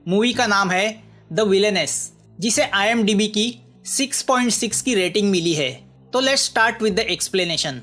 Movie का नाम है द विलेनेस, जिसे IMDb की 6.6 की रेटिंग मिली है। तो let's start with the explanation.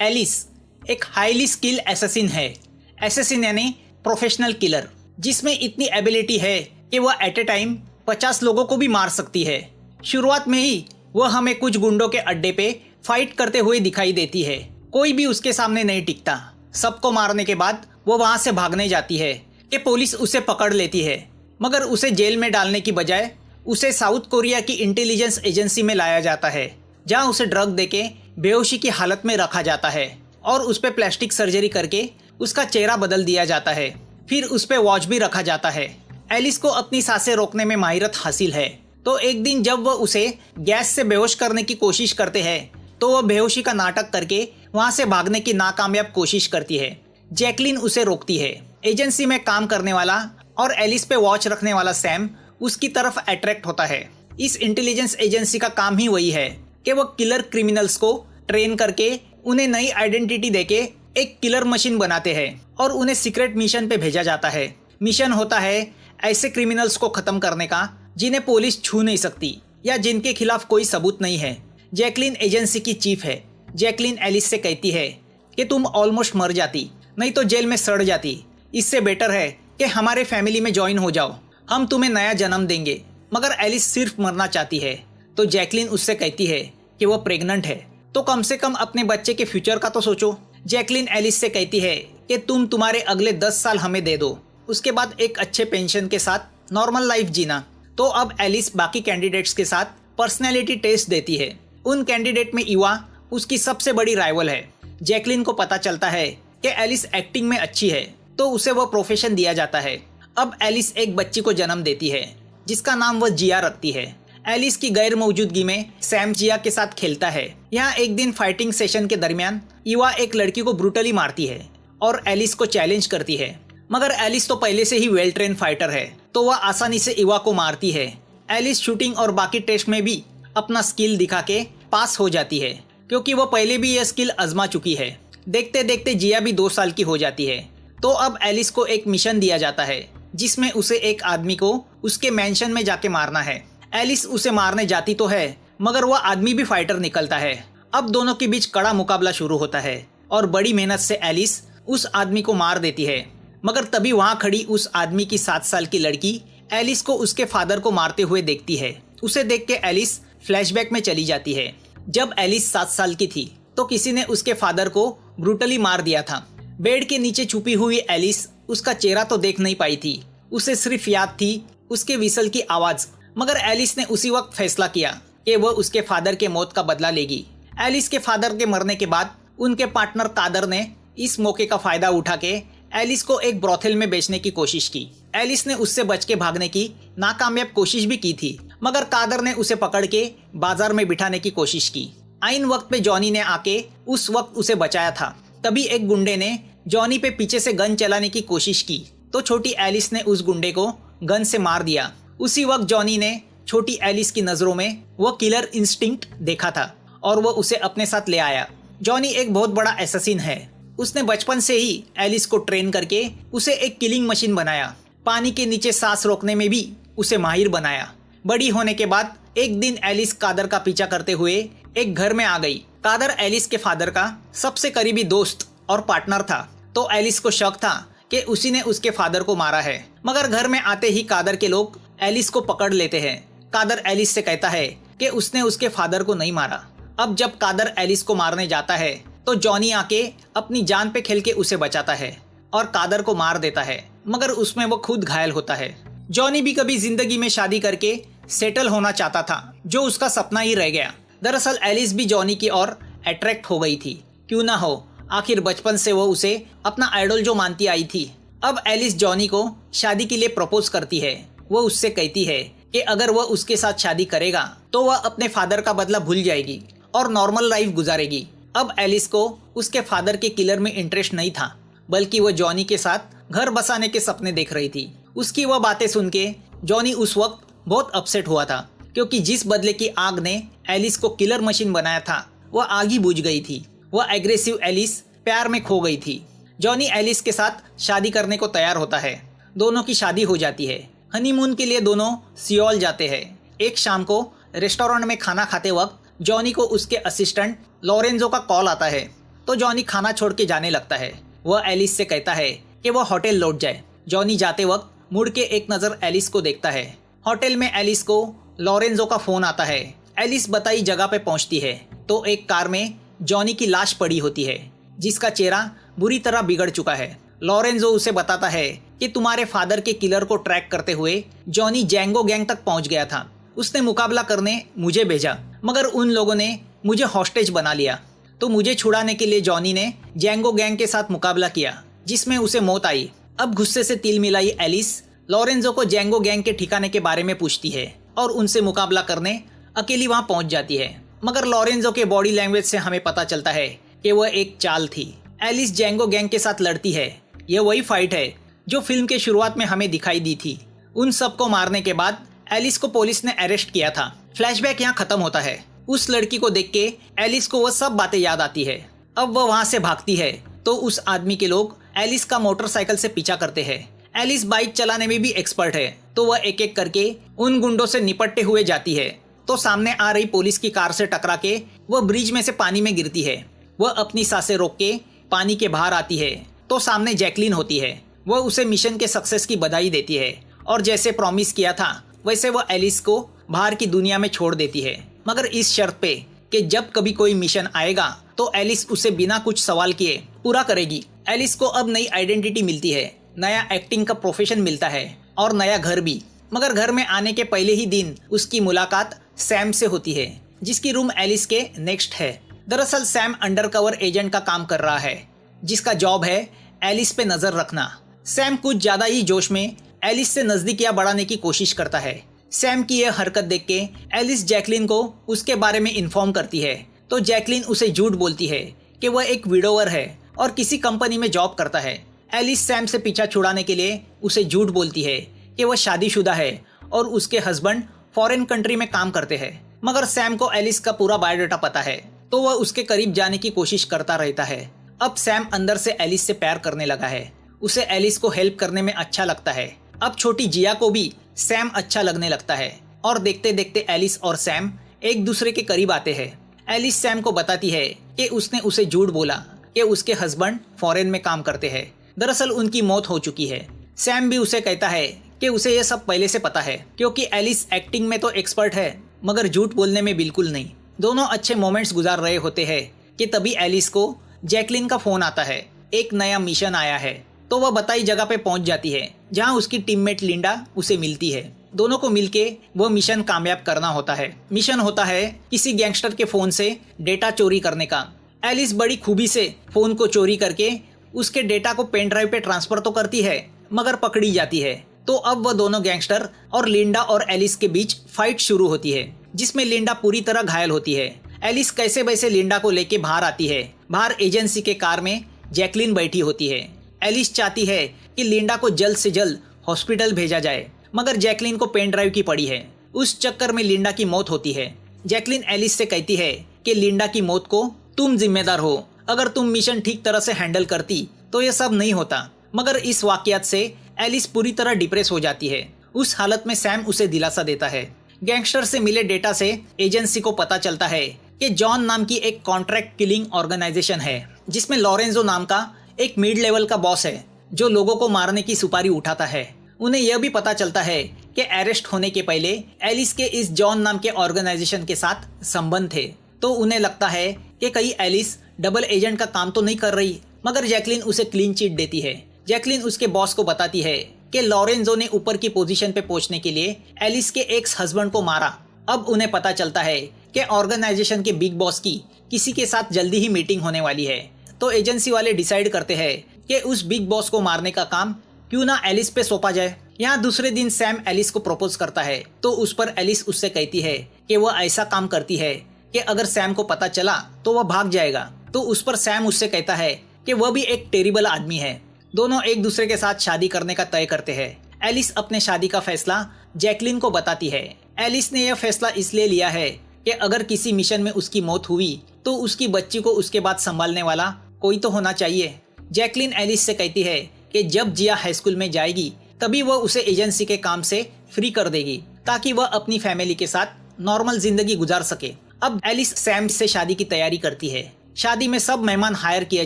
Alice एक हाईली स्किल एसेसिन है। एसेसिन यानी प्रोफेशनल किलर, जिसमें इतनी एबिलिटी है कि वह एट ए टाइम 50 लोगों को भी मार सकती है। शुरुआत में ही वह हमें कुछ गुंडों के अड्डे पे फाइट करते हुए दिखाई देती है। कोई भी उसके सामने नहीं टिकता। सबको मारने के बाद वो वहां से भागने जाती है कि पुलिस उसे पकड़ लेती है, मगर उसे जेल में डालने की बजाय उसे साउथ कोरिया की इंटेलिजेंस एजेंसी में लाया जाता है, जहां उसे ड्रग देके बेहोशी की हालत में रखा जाता है और उस पर प्लास्टिक सर्जरी करके उसका चेहरा बदल दिया जाता है। फिर उस पर वॉच भी रखा जाता है। एलिस को अपनी सांसें रोकने में माहिरत हासिल है। तो एक दिन जब वह उसे गैस से बेहोश करने की कोशिश करते हैं, तो वह बेहोशी का नाटक करके वहां से भागने की नाकामयाब कोशिश करती है। जैकलिन उसे रोकती है। एजेंसी में काम करने वाला और एलिस पे वॉच रखने वाला सैम उसकी तरफ अट्रैक्ट होता है। इस इंटेलिजेंस एजेंसी का काम ही वही है कि वह किलर क्रिमिनल्स को ट्रेन करके उन्हें नई आइडेंटिटी देके एक किलर मशीन बनाते हैं और उन्हें सीक्रेट मिशन पे भेजा जाता है। मिशन होता है ऐसे क्रिमिनल्स को खत्म करने का जिन्हें पुलिस छू नहीं सकती या जिनके खिलाफ कोई सबूत नहीं है। जैकलिन एजेंसी की चीफ है। जैकलिन एलिस से कहती है कि तुम ऑलमोस्ट मर जाती, नहीं तो जेल में सड़ जाती। इससे बेटर है कि हमारे फैमिली में ज्वाइन हो जाओ, हम तुम्हें नया जन्म देंगे। मगर एलिस सिर्फ मरना चाहती है। तो जैकलिन उससे कहती है कि वह प्रेग्नेंट है, तो कम से कम अपने बच्चे के फ्यूचर का तो सोचो। जैकलिन एलिस से कहती है कि तुम तुम्हारे अगले 10 साल हमें दे दो, उसके बाद एक अच्छे पेंशन के साथ नॉर्मल लाइफ जीना। तो अब एलिस बाकी कैंडिडेट्स के साथ पर्सनैलिटी टेस्ट देती है। उन कैंडिडेट में इवा उसकी सबसे बड़ी राइवल है। जैकलिन को पता चलता है कि एलिस एक्टिंग में अच्छी है, तो उसे वह प्रोफेशन दिया जाता है। अब एलिस एक बच्ची को जन्म देती है, जिसका नाम वह जिया रखती है। एलिस की गैर मौजूदगी में सैम जिया के साथ खेलता है। यहाँ एक दिन फाइटिंग सेशन के दरमियान इवा एक लड़की को ब्रूटली मारती है और एलिस को चैलेंज करती है। मगर एलिस तो पहले से ही वेल ट्रेन फाइटर है, तो वह आसानी से इवा को मारती है। एलिस शूटिंग और बाकी टेस्ट में भी अपना स्किल दिखा के पास हो जाती है, क्योंकि वह पहले भी यह स्किल आजमा चुकी है। देखते देखते जिया भी 2 साल की हो जाती है। तो अब एलिस को एक मिशन दिया जाता है, जिसमें उसे एक आदमी को उसके मैंशन में जाके मारना है। एलिस उसे मारने जाती तो है, मगर वह आदमी भी फाइटर निकलता है। अब दोनों के बीच कड़ा मुकाबला शुरू होता है और बड़ी मेहनत से एलिस उस आदमी को मार देती है। मगर तभी वहां खड़ी उस आदमी की 7 साल की लड़की एलिस को उसके फादर को मारते हुए देखती है। उसे देख के एलिस फ्लैशबैक में चली जाती है। जब एलिस 7 साल की थी, तो किसी ने उसके फादर को ब्रूटली मार दिया था। बेड के नीचे छुपी हुई एलिस उसका चेहरा तो देख नहीं पाई थी, उसे सिर्फ याद थी उसके विसल की आवाज। मगर एलिस ने उसी वक्त फैसला किया कि वह उसके फादर के मौत का बदला लेगी। एलिस के फादर के मरने के बाद उनके पार्टनर कादर ने इस मौके का फायदा उठा के एलिस को एक ब्रोथेल में बेचने की कोशिश की। एलिस ने उससे बच के भागने की नाकामयाब कोशिश भी की थी, मगर कादर ने उसे पकड़ के बाजार में बिठाने की कोशिश की। आइन वक्त पे जॉनी ने आके उस वक्त उसे बचाया था। तभी एक गुंडे ने जॉनी पे पीछे से गन चलाने की कोशिश की, तो छोटी एलिस ने उस गुंडे को गन से मार दिया। उसी वक्त जॉनी ने छोटी एलिस की नजरों में वो किलर इंस्टिंक्ट देखा था और वो उसे अपने साथ ले आया। जॉनी एक बहुत बड़ा एसेसिन है। उसने बचपन से ही एलिस को ट्रेन करके उसे एक किलिंग मशीन बनाया। पानी के नीचे सांस रोकने में भी उसे माहिर बनाया। बड़ी होने के बाद एक दिन एलिस कादर का पीछा करते हुए एक घर में आ गई। कादर एलिस के फादर का सबसे करीबी दोस्त और पार्टनर था, तो एलिस को शक था कि उसी ने उसके फादर को मारा है। मगर घर में आते ही कादर के लोग एलिस को पकड़ लेते हैं। कादर एलिस से कहता है कि उसने उसके फादर को नहीं मारा। अब जब कादर एलिस को मारने जाता है, तो जॉनी आके अपनी जान पे खेल के उसे बचाता है और कादर को मार देता है, मगर उसमें वो खुद घायल होता है। जॉनी भी कभी जिंदगी में शादी करके सेटल होना चाहता था, जो उसका सपना ही रह गया। दरअसल एलिस भी जॉनी की ओर अट्रैक्ट हो गई थी। क्यों ना हो, आखिर बचपन से वो उसे अपना आइडल जो मानती आई थी। अब एलिस जॉनी को शादी के लिए प्रपोज करती है। वो उससे कहती है कि अगर वह उसके साथ शादी करेगा तो वह अपने फादर का बदला भूल जाएगी और नॉर्मल लाइफ गुजारेगी। अब एलिस को उसके फादर के किलर में इंटरेस्ट नहीं था, बल्कि वह जॉनी के साथ घर बसाने के सपने देख रही थी। उसकी वह बातें सुन के जॉनी उस वक्त बहुत अपसेट हुआ था, क्योंकि जिस बदले की आग ने एलिस को किलर मशीन बनाया था, वह आग ही बुझ गई थी। वह एग्रेसिव एलिस प्यार में खो गई थी। जॉनी एलिस के साथ शादी करने को तैयार होता है। दोनों की शादी हो जाती है। हनीमून के लिए दोनों सियोल जाते हैं। एक शाम को रेस्टोरेंट में खाना खाते वक्त जॉनी को उसके असिस्टेंट लोरेंजो का कॉल आता है, तो जॉनी खाना छोड़ के जाने लगता है। वह एलिस से कहता है कि वह होटल लौट जाए। जॉनी जाते वक्त मुड़ के एक नज़र एलिस को देखता है। होटल में एलिस को लोरेंजो का फोन आता है। एलिस बताई जगह पे पहुंचती है तो एक कार में जॉनी की लाश पड़ी होती है, जिसका चेहरा बुरी तरह बिगड़ चुका है। लोरेंजो उसे बताता है कि तुम्हारे फादर के किलर को ट्रैक करते हुए जॉनी जैंगो गैंग तक पहुंच गया था। उसने मुकाबला करने मुझे भेजा, मगर उन लोगों ने मुझे हॉस्टेज बना लिया। तो मुझे छुड़ाने के लिए जॉनी ने जैंगो गैंग के साथ मुकाबला किया, जिसमें उसे मौत आई। अब गुस्से से तिल मिलाई एलिस लोरेंजो को जैंगो गैंग के ठिकाने के बारे में पूछती है और उनसे मुकाबला करने अकेली वहां पहुंच जाती है। मगर लोरेंजो के बॉडी लैंग्वेज से हमें पता चलता है कि वह एक चाल थी। एलिस जैंगो गैंग के साथ लड़ती है। यह वही फाइट है जो फिल्म के शुरुआत में हमें दिखाई दी थी। उन सबको मारने के बाद एलिस को पुलिस ने अरेस्ट किया था। फ्लैशबैक यहाँ खत्म होता है। उस लड़की को देख के एलिस को वह सब बातें याद आती है। अब वह वहां से भागती है तो उस आदमी के लोग एलिस का मोटरसाइकिल से पीछा करते हैं। एलिस बाइक चलाने में भी एक्सपर्ट है, तो वह एक एक करके उन गुंडों से निपटते हुए जाती है। तो सामने आ रही पुलिस की कार से टकरा के वह ब्रिज में से पानी में गिरती है। वह अपनी सांसें रोक के पानी के बाहर आती है तो सामने जैकलीन होती है। वह उसे मिशन के सक्सेस की बधाई देती है और जैसे प्रॉमिस किया था वैसे वह एलिस को बाहर की दुनिया में छोड़ देती है, मगर इस शर्त पे कि जब कभी कोई मिशन आएगा तो एलिस उसे बिना कुछ सवाल किए पूरा करेगी। एलिस को अब नई आइडेंटिटी मिलती है, नया एक्टिंग का प्रोफेशन मिलता है और नया घर भी। मगर घर में आने के पहले ही दिन उसकी मुलाकात सैम से होती है, जिसकी रूम एलिस के नेक्स्ट है। दरअसल सैम अंडरकवर एजेंट का काम कर रहा है, जिसका जॉब है एलिस पे नजर रखना। सैम कुछ ज्यादा ही जोश में एलिस से नजदीकियां बढ़ाने की कोशिश करता है। सैम की यह हरकत देख के एलिस जैकलीन को उसके बारे में इन्फॉर्म करती है, तो जैकलीन उसे झूठ बोलती है कि वह एक विडोवर है और किसी कंपनी में जॉब करता है। एलिस सैम से पीछा छुड़ाने के लिए उसे झूठ बोलती है कि वह शादीशुदा है और उसके हस्बैंड फॉरेन कंट्री में काम करते हैं। मगर सैम को एलिस का पूरा बायोडाटा पता है, तो वह उसके करीब जाने की कोशिश करता रहता है। अब सैम अंदर से एलिस से प्यार करने लगा है। उसे एलिस को हेल्प करने में अच्छा लगता है। अब छोटी जिया को भी सैम अच्छा लगने लगता है और देखते देखते एलिस और सैम एक दूसरे के करीब आते हैं। एलिस सैम को बताती है कि उसने उसे झूठ बोला कि उसके हस्बैंड फॉरेन में काम करते हैं। दरअसल उनकी मौत हो चुकी है। सैम भी उसे कहता है कि उसे यह सब पहले से पता है, क्योंकि एलिस एक्टिंग में तो एक्सपर्ट है मगर झूठ बोलने में बिल्कुल नहीं। दोनों अच्छे मोमेंट्स गुजार रहे होते हैं कि तभी एलिस को जैकलीन का फोन आता है। एक नया मिशन आया है, तो वह बताई जगह पे पहुंच जाती है जहां उसकी टीममेट लिंडा उसे मिलती है। दोनों को मिलके वह मिशन कामयाब करना होता है। मिशन होता है किसी गैंगस्टर के फोन से डेटा चोरी करने का। एलिस बड़ी खूबी से फोन को चोरी करके उसके डेटा को पेन ड्राइव पे ट्रांसफर तो करती है, मगर पकड़ी जाती है। तो अब वह दोनों गैंगस्टर और लिंडा और एलिस के बीच फाइट शुरू होती है, जिसमें लिंडा पूरी तरह घायल होती है। एलिस कैसे वैसे लिंडा को लेके बाहर आती है। बाहर एजेंसी के कार में जैकलीन बैठी होती है। एलिस चाहती है कि लिंडा को जल्द से जल्द हॉस्पिटल भेजा जाए, मगर जैकलीन को पेन ड्राइव की पड़ी है। उस चक्कर में लिंडा की मौत होती है। जैकलीन एलिस से कहती है कि लिंडा की मौत को तुम जिम्मेदार हो। अगर तुम मिशन ठीक तरह से हैंडल करती तो यह सब नहीं होता। मगर इस वाकयात से एलिस पूरी तरह डिप्रेस हो जाती है। उस हालत में सैम उसे दिलासा देता है। गैंगस्टर से मिले डेटा से एजेंसी को पता चलता है कि जॉन नाम की एक कॉन्ट्रैक्ट किलिंग ऑर्गेनाइजेशन है, जिसमें लोरेंजो नाम का एक मिड लेवल का बॉस है जो लोगों को मारने की सुपारी उठाता है। उन्हें यह भी पता चलता है कि अरेस्ट होने के पहले एलिस के इस जॉन नाम के ऑर्गेनाइजेशन के साथ संबंध थे। तो उन्हें लगता है कि कहीं एलिस डबल एजेंट का काम तो नहीं कर रही। मगर जैकलीन उसे क्लीन चिट देती है। जैकलीन उसके बॉस को बताती है कि लोरेंजो ने ऊपर की पोजीशन पे पहुंचने के लिए एलिस के एक्स हस्बैंड को मारा। अब उन्हें पता चलता है कि ऑर्गेनाइजेशन के बिग बॉस की किसी के साथ जल्दी ही मीटिंग होने वाली है। तो एजेंसी वाले डिसाइड करते हैं कि उस बिग बॉस को मारने का काम क्यों ना एलिस पे सौंपा जाए। यहाँ दूसरे दिन सैम एलिस को प्रपोज करता है, तो उस पर एलिस उससे कहती है कि वह ऐसा काम करती है कि अगर सैम को पता चला तो वह भाग जाएगा। तो उस पर सैम उससे कहता है कि वह भी एक टेरिबल आदमी है। दोनों एक दूसरे के साथ शादी करने का तय करते हैं। एलिस अपने शादी का फैसला जैकलीन को बताती है। एलिस ने यह फैसला इसलिए लिया है कि अगर किसी मिशन में उसकी मौत हुई तो उसकी बच्ची को उसके बाद संभालने वाला कोई तो होना चाहिए। जैकलीन एलिस से कहती है कि जब जिया हाई स्कूल में जाएगी तभी वह उसे एजेंसी के काम से फ्री कर देगी ताकि वह अपनी फैमिली के साथ नॉर्मल जिंदगी गुजार सके। अब एलिस सैम से शादी की तैयारी करती है। शादी में सब मेहमान हायर किए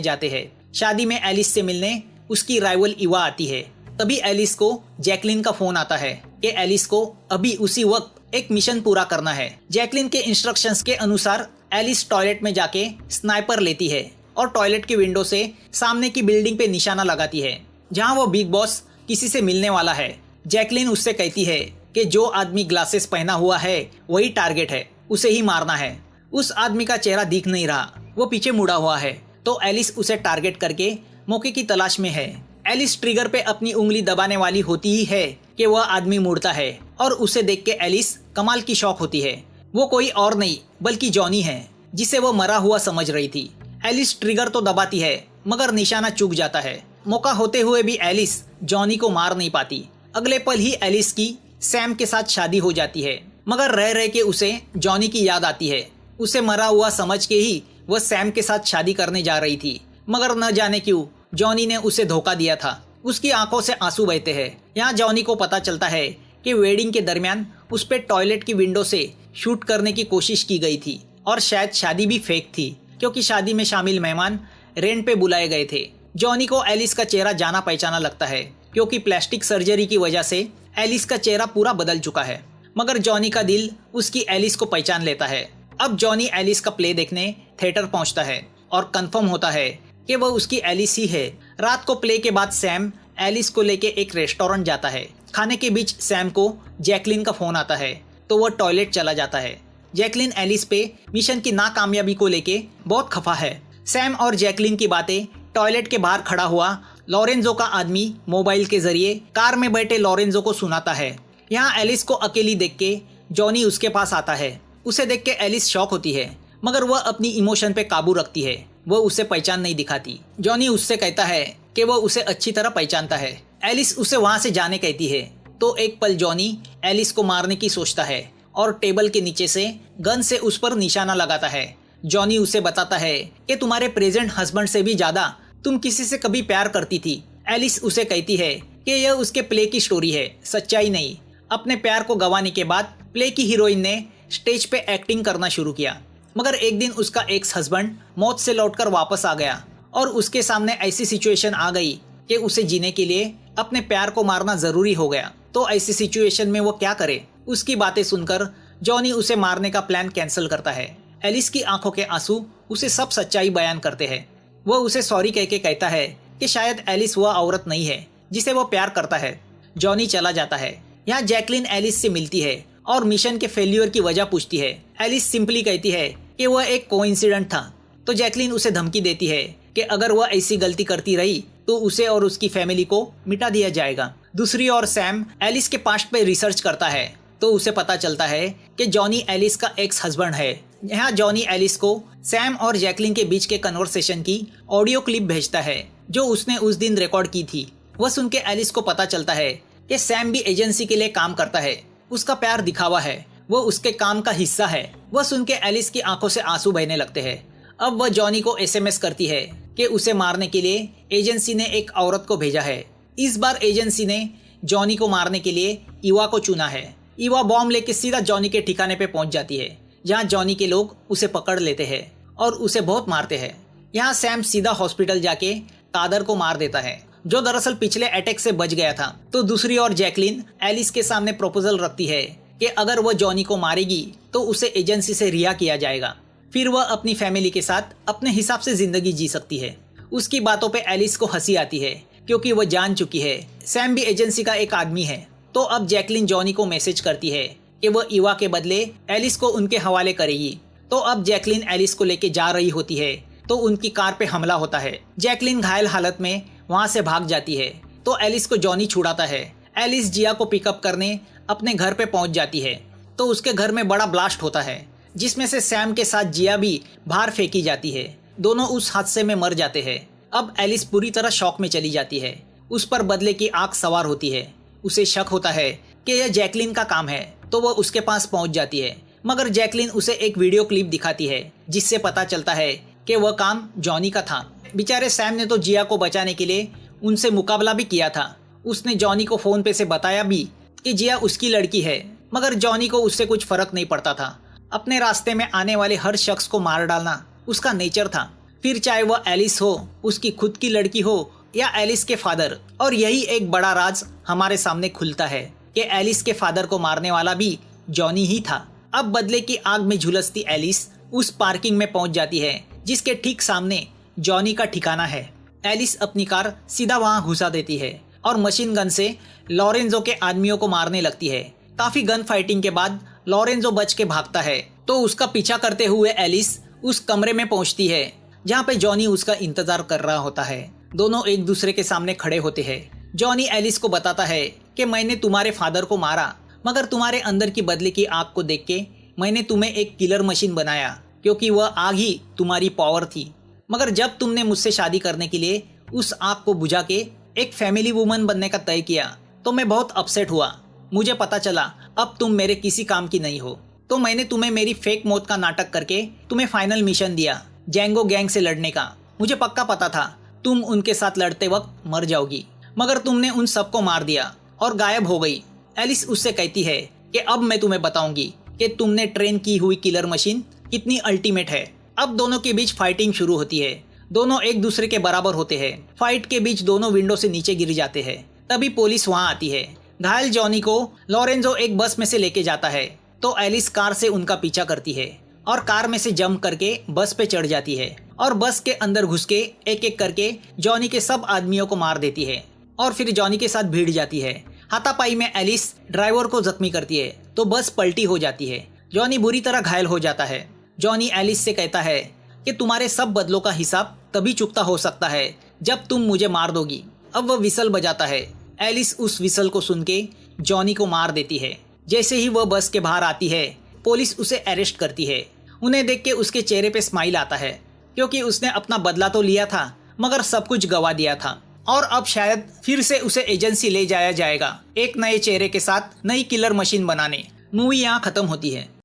जाते हैं। शादी में एलिस से मिलने उसकी राइवल इवा आती है। तभी एलिस को जैकलिन का फोन आता है कि एलिस को अभी उसी वक्त एक मिशन पूरा करना है। जैकलिन के इंस्ट्रक्शंस के अनुसार एलिस टॉयलेट में जाके स्नाइपर लेती है और टॉयलेट की विंडो से सामने की बिल्डिंग पे निशाना लगाती है जहां वो बिग बॉस किसी से मिलने वाला है। जैकलिन उससे कहती है कि जो आदमी ग्लासेस पहना हुआ है वही टारगेट है, उसे ही मारना है। उस आदमी का चेहरा दिख नहीं रहा, वो पीछे मुड़ा हुआ है। तो एलिस उसे टारगेट करके मौके की तलाश में है। एलिस ट्रिगर पे अपनी उंगली दबाने वाली होती ही है कि वह आदमी मुड़ता है और उसे देख के एलिस कमाल की शॉक होती है। वो कोई और नहीं बल्कि जॉनी है जिसे वो मरा हुआ समझ रही थी। एलिस ट्रिगर तो दबाती है मगर निशाना चूक जाता है। मौका होते हुए भी एलिस जॉनी को मार नहीं पाती। अगले पल ही एलिस की सैम के साथ शादी हो जाती है मगर रह रह के उसे जॉनी की याद आती है। उसे मरा हुआ समझ के ही वह सैम के साथ शादी करने जा रही थी मगर न जाने क्यों जॉनी ने उसे धोखा दिया था। उसकी आंखों से आंसू बहते हैं। यहाँ जॉनी को पता चलता है कि वेडिंग के दरमियान उस पे टॉयलेट की विंडो से शूट करने की कोशिश की गई थी और शायद शादी भी फेक थी क्योंकि शादी में शामिल मेहमान रेंट पे बुलाए गए थे। जॉनी को एलिस का चेहरा जाना पहचाना लगता है क्योंकि प्लास्टिक सर्जरी की वजह से एलिस का चेहरा पूरा बदल चुका है मगर जॉनी का दिल उसकी एलिस को पहचान लेता है। अब जॉनी एलिस का प्ले देखने थिएटर पहुंचता है और कंफर्म होता है कि वह उसकी एलिस ही है। रात को प्ले के बाद सैम एलिस को लेके एक रेस्टोरेंट जाता है। खाने के बीच सैम को जैकलिन का फोन आता है तो वह टॉयलेट चला जाता है। जैकलिन एलिस पे मिशन की नाकामयाबी को लेके बहुत खफा है। सैम और जैकलिन की बातें टॉयलेट के बाहर खड़ा हुआ लॉरेंजो का आदमी मोबाइल के जरिए कार में बैठे लॉरेंजो को सुनाता है। यहाँ एलिस को अकेली देख के जॉनी उसके पास आता है। उसे देख के एलिस शॉक होती है मगर वह अपनी इमोशन पे काबू रखती है। वह उसे पहचान नहीं दिखाती। जॉनी उससे कहता है कि वह उसे अच्छी तरह पहचानता है। एलिस उसे वहां से जाने कहती है तो एक पल जॉनी एलिस को मारने की सोचता है और टेबल के नीचे से गन से उस पर निशाना लगाता है। जॉनी उसे बताता है कि तुम्हारे प्रेजेंट हस्बैंड से भी ज्यादा तुम किसी से कभी प्यार करती थी। एलिस उसे कहती है कि यह उसके प्ले की स्टोरी है, सच्चाई नहीं। अपने प्यार को गंवाने के बाद प्ले की हीरोइन ने स्टेज पे एक्टिंग करना शुरू किया मगर एक दिन उसका एक्स हस्बैंड मौत से लौटकर वापस आ गया और उसके सामने ऐसी सिचुएशन आ गई कि उसे जीने के लिए अपने प्यार को मारना जरूरी हो गया। तो ऐसी सिचुएशन में वो क्या करे। उसकी बातें सुनकर जॉनी उसे मारने का प्लान कैंसिल करता है। एलिस की आंखों के आंसू उसे सब सच्चाई बयान करते हैं। वह उसे सॉरी कह के कहता है कि शायद एलिस वह औरत नहीं है जिसे वो प्यार करता है। जॉनी चला जाता है। यहाँ जैकलिन एलिस से मिलती है और मिशन के फेल्यूर की वजह पूछती है। एलिस सिंपली कहती है कि वह एक कोइंसिडेंट था। तो जैकलिन उसे धमकी देती है कि अगर वह ऐसी गलती करती रही तो उसे और उसकी फैमिली को मिटा दिया जाएगा। दूसरी ओर सैम एलिस के पास्ट पे रिसर्च करता है तो उसे पता चलता है कि जॉनी एलिस का एक्स हस्बैंड है। यहाँ जॉनी एलिस को सैम और जैकलिन के बीच के कन्वर्सेशन की ऑडियो क्लिप भेजता है जो उसने उस दिन रिकॉर्ड की थी। वह सुन के एलिस को पता चलता है कि सैम भी एजेंसी के लिए काम करता है। उसका प्यार दिखावा है, वो उसके काम का हिस्सा है। वह सुन के एलिस की आंखों से आंसू बहने लगते हैं। अब वह जॉनी को एसएमएस करती है कि उसे मारने के लिए एजेंसी ने एक औरत को भेजा है। इस बार एजेंसी ने जॉनी को मारने के लिए इवा को चुना है। इवा बॉम्ब लेके सीधा जॉनी के ठिकाने पे पहुंच जाती है जहां जॉनी के लोग उसे पकड़ लेते हैं और उसे बहुत मारते हैं। यहाँ सैम सीधा हॉस्पिटल जाके कादर को मार देता है जो दरअसल पिछले अटैक से बच गया था। तो दूसरी ओर जैकलिन एलिस के सामने प्रपोजल रखती है कि अगर वह जॉनी को मारेगी तो उसे एजेंसी से रिहा किया जाएगा, फिर वह अपनी फैमिली के साथ अपने हिसाब से जिंदगी जी सकती है। उसकी बातों पे एलिस को हंसी आती है क्योंकि वह जान चुकी है सैम भी एजेंसी का एक आदमी है। तो अब जैकलिन जॉनी को मैसेज करती है कि वह इवा के बदले एलिस को उनके हवाले करेगी। तो अब जैकलिन एलिस को लेके जा रही होती है तो उनकी कार पे हमला होता है। जैकलिन घायल हालत में वहां से भाग जाती है तो एलिस को जॉनी छुड़ाता है। एलिस जिया को पिकअप करने अपने घर पे पहुंच जाती है तो उसके घर में बड़ा ब्लास्ट होता है जिसमें से सैम के साथ जिया भी बाहर फेंकी जाती है। दोनों उस हादसे में मर जाते हैं। अब एलिस पूरी तरह शॉक में चली जाती है। उस पर बदले की आग सवार होती है। उसे शक होता है कि यह जैकलिन का काम है तो वह उसके पास पहुंच जाती है मगर जैकलिन उसे एक वीडियो क्लिप दिखाती है जिससे पता चलता है कि वह काम जॉनी का था। बेचारे सैम ने तो जिया को बचाने के लिए उनसे मुकाबला भी किया था उसने जॉनी को फोन पे से बताया भी कि जिया उसकी लड़की है, मगर जॉनी को उससे कुछ फर्क नहीं पड़ता था। अपने रास्ते में आने वाले हर शख्स को मार डालना उसका नेचर था, फिर चाहे वह एलिस हो, उसकी खुद की लड़की हो या एलिस के फादर। और यही एक बड़ा राज हमारे सामने खुलता है कि एलिस के फादर को मारने वाला भी जॉनी ही था। अब बदले की आग में झुलसती एलिस उस पार्किंग में पहुंच जाती है जिसके ठीक सामने जॉनी का ठिकाना है। एलिस अपनी कार सीधा वहां घुसा देती है और मशीन गन से लॉरेंजो के आदमियों को मारने लगती है। काफी गन फाइटिंग के बाद लॉरेंजो बच के भागता है तो उसका पीछा करते हुए एलिस उस कमरे में पहुंचती है जहां पे जॉनी उसका इंतजार कर रहा होता है। दोनों एक दूसरे के सामने खड़े होते हैं। जॉनी एलिस को बताता है कि मैंने तुम्हारे फादर को मारा, मगर तुम्हारे अंदर की बदले की आग को देख के मैंने तुम्हें एक किलर मशीन बनाया, क्योंकि वह आग ही तुम्हारी पावर थी। मगर जब तुमने मुझसे शादी करने के लिए उस आग को बुझा के एक फैमिली वुमन बनने का तय किया तो मैं बहुत अपसेट हुआ। मुझे पता चला अब तुम मेरे किसी काम की नहीं हो, तो मैंने तुम्हें मेरी फेक मौत का नाटक करके तुम्हें फाइनल मिशन दिया, जैंगो गैंग से लड़ने का। मुझे पक्का पता था तुम उनके साथ लड़ते वक्त मर जाओगी, मगर तुमने उन सबको मार दिया और गायब हो गई। एलिस उससे कहती है कि अब मैं तुम्हें बताऊंगी कि तुमने ट्रेन की हुई किलर मशीन कितनी अल्टीमेट है। अब दोनों के बीच फाइटिंग शुरू होती है। दोनों एक दूसरे के बराबर होते हैं। फाइट के बीच दोनों विंडो से नीचे गिर जाते हैं। तभी पुलिस वहां आती है। घायल जॉनी को लॉरेंजो एक बस में से लेके जाता है तो एलिस कार से उनका पीछा करती है और कार में से जंप करके बस पे चढ़ जाती है और बस के अंदर घुस के एक एक करके जॉनी के सब आदमियों को मार देती है और फिर जॉनी के साथ भिड़ जाती है। हाथापाई में एलिस ड्राइवर को जख्मी करती है तो बस पलटी हो जाती है। जॉनी बुरी तरह घायल हो जाता है। जॉनी एलिस से कहता है कि तुम्हारे सब बदलों का हिसाब तभी चुकता हो सकता है जब तुम मुझे मार दोगी। अब वह विसल बजाता है। एलिस उस विसल को सुन के जॉनी को मार देती है। जैसे ही वह बस के बाहर आती है पुलिस उसे अरेस्ट करती है। उन्हें देख के उसके चेहरे पे स्माइल आता है, क्योंकि उसने अपना बदला तो लिया था मगर सब कुछ गवा दिया था और अब शायद फिर से उसे एजेंसी ले जाया जाएगा एक नए चेहरे के साथ नई किलर मशीन बनाने। मूवी यहाँ खत्म होती है।